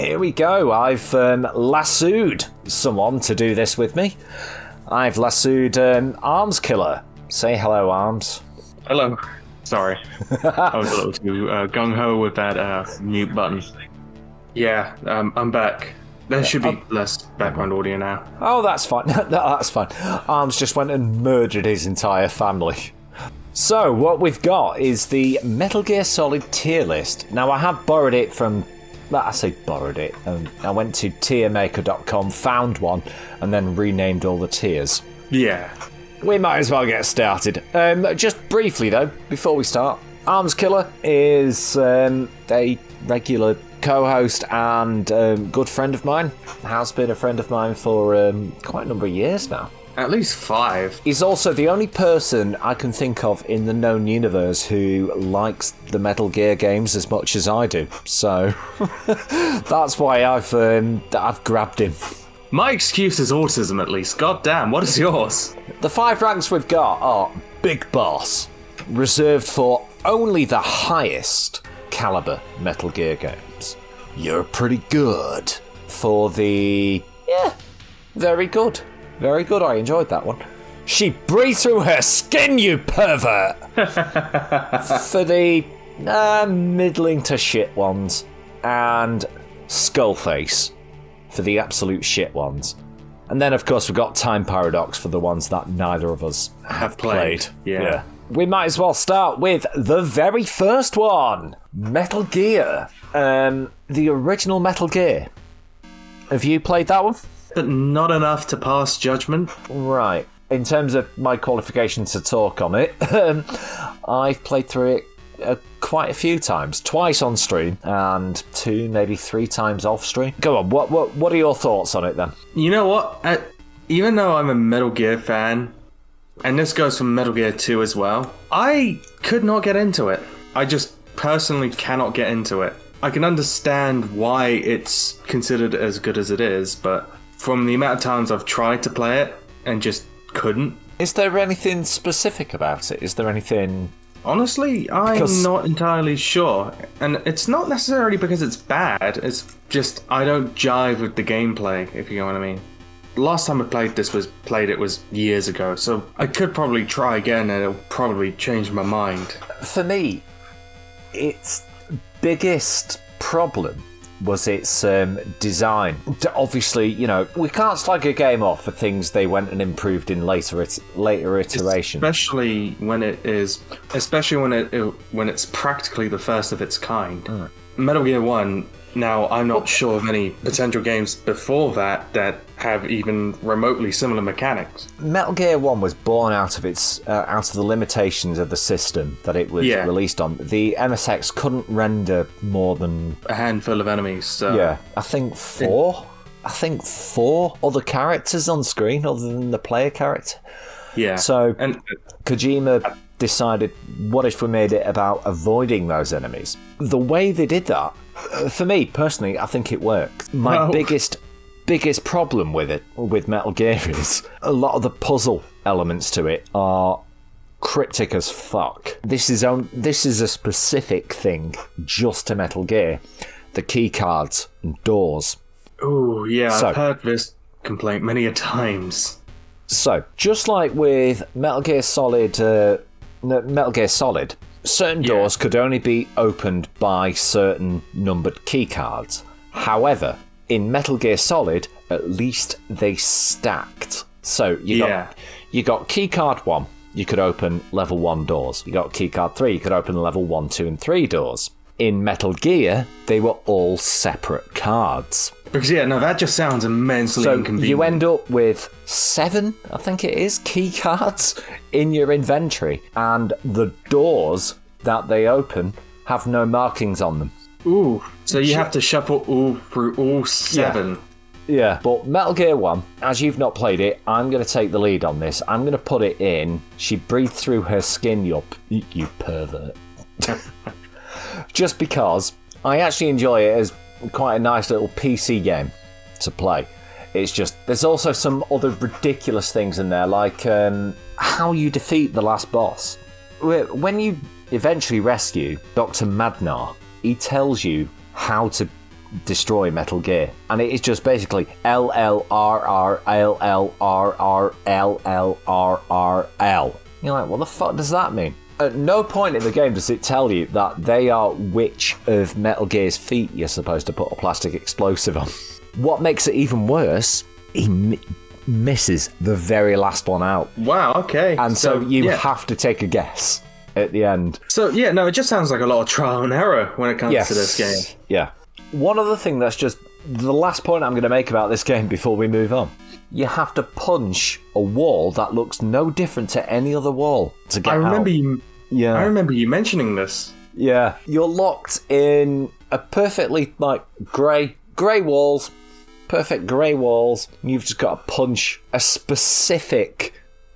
here we go. I've lassoed someone to do this with me. I've lassoed Arms Killer. Say hello, Arms. Hello. Sorry. I was a little too gung-ho with that mute button. Yeah, I'm back. There should be less background audio now. Oh, that's fine. That's fine. Arms just went and murdered his entire family. So, what we've got is the Metal Gear Solid tier list. Now, I have borrowed it from... I say borrowed it. I went to tiermaker.com, found one, and then renamed all the tiers. Yeah. We might as well get started. Just briefly, though, before we start, Arms Killer is a regular co-host and good friend of mine. Has been a friend of mine for quite a number of years now. At least 5. He's also the only person I can think of in the known universe who likes the Metal Gear games as much as I do. So that's why I've grabbed him. My excuse is autism, at least. God damn, what is yours? The 5 ranks we've got are Big Boss, reserved for only the highest caliber Metal Gear games. You're pretty good for the... very good. Very good, I enjoyed that one. She breathed through her skin, you pervert! For the middling to shit ones. And Skullface for the absolute shit ones. And then, of course, we've got Time Paradox for the ones that neither of us have played. Yeah. We might as well start with the very first one. Metal Gear. The original Metal Gear. Have you played that one? But not enough to pass judgment. Right. In terms of my qualifications to talk on it, I've played through it quite a few times. Twice on stream and 2, maybe 3 times off stream. Go on, what are your thoughts on it then? You know what? Even though I'm a Metal Gear fan, and this goes from Metal Gear 2 as well, I could not get into it. I just personally cannot get into it. I can understand why it's considered as good as it is, but from the amount of times I've tried to play it and just couldn't. Is there anything specific about it? Is there anything... Honestly, I'm not entirely sure. And it's not necessarily because it's bad, it's just I don't jive with the gameplay, if you know what I mean. The last time I played it was years ago, so I could probably try again and it'll probably change my mind. For me, its biggest problem was its design. Obviously, you know, we can't slag a game off for things they went and improved in later iterations. Especially when it's practically the first of its kind. Metal Gear 1, now I'm not sure of any potential games before that have even remotely similar mechanics. Metal Gear 1 was born out of the limitations of the system that it was released on. The MSX couldn't render more than a handful of enemies. So. Yeah, I think 4 other characters on screen other than the player character. Yeah. So Kojima decided, what if we made it about avoiding those enemies? The way they did that, for me personally, I think it worked. My biggest problem with Metal Gear is a lot of the puzzle elements to it are cryptic as fuck. This is a specific thing just to Metal Gear. The key cards and doors. Oh yeah, I've heard this complaint many a times. So, just like with Metal Gear Solid, certain doors could only be opened by certain numbered key cards. However, in Metal Gear Solid, at least they stacked. So you got keycard 1, you could open level 1 doors. You got keycard 3, you could open level 1, 2, and 3 doors. In Metal Gear, they were all separate cards. Because that just sounds immensely inconvenient. So you end up with 7, I think it is, key cards in your inventory, and the doors that they open have no markings on them. Ooh, so you have to shuffle through all 7. Yeah, but Metal Gear 1, as you've not played it, I'm going to take the lead on this. I'm going to put it in. She breathed through her skin, you pervert. Just because I actually enjoy it as quite a nice little PC game to play. It's just, there's also some other ridiculous things in there, like how you defeat the last boss. When you eventually rescue Dr. Madnar, he tells you how to destroy Metal Gear, and it is just basically LLRR LLRR LLRRL. You're like, what the fuck does that mean? At no point in the game does it tell you that they are which of Metal Gear's feet you're supposed to put a plastic explosive on. What makes it even worse, he misses the very last one out. Wow, okay. And so you have to take a guess at the end. So, yeah, no, it just sounds like a lot of trial and error when it comes to this game. Yeah. One other thing that's just the last point I'm going to make about this game before we move on. You have to punch a wall that looks no different to any other wall to get out. I remember you mentioning this. Yeah. You're locked in a perfectly, grey walls, perfect grey walls. You've just got to punch a specific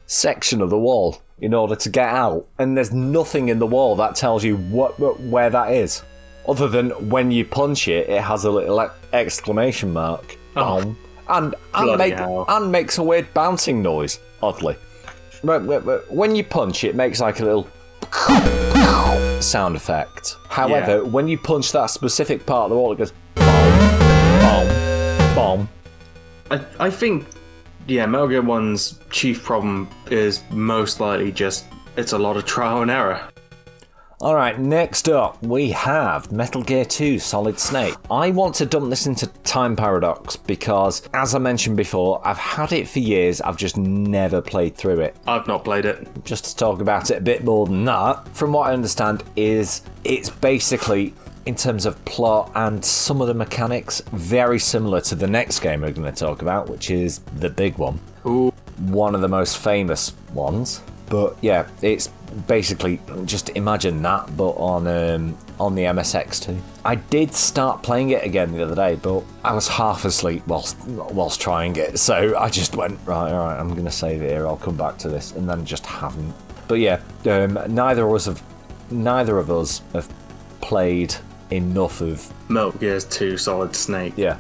section of the wall in order to get out. And there's nothing in the wall that tells you where that is. Other than when you punch it, it has a little exclamation mark. Oh. And makes a weird bouncing noise, oddly. When you punch, it makes like a little sound effect. However, when you punch that specific part of the wall, it goes bomb, bomb, bomb. I think, Metal Gear 1's chief problem is most likely just it's a lot of trial and error. Alright, next up we have Metal Gear 2 Solid Snake. I want to dump this into Time Paradox because, as I mentioned before, I've had it for years, I've just never played through it. I've not played it. Just to talk about it a bit more than that, from what I understand is it's basically, in terms of plot and some of the mechanics, very similar to the next game we're going to talk about, which is the big one. Ooh. One of the most famous ones. But yeah, it's basically just imagine that, but on the MSX2. I did start playing it again the other day, but I was half asleep whilst trying it, so I just went right. I'm going to save it here. I'll come back to this, and then just haven't. But yeah, neither of us have played enough of Metal Gear 2 Solid Snake. Yeah,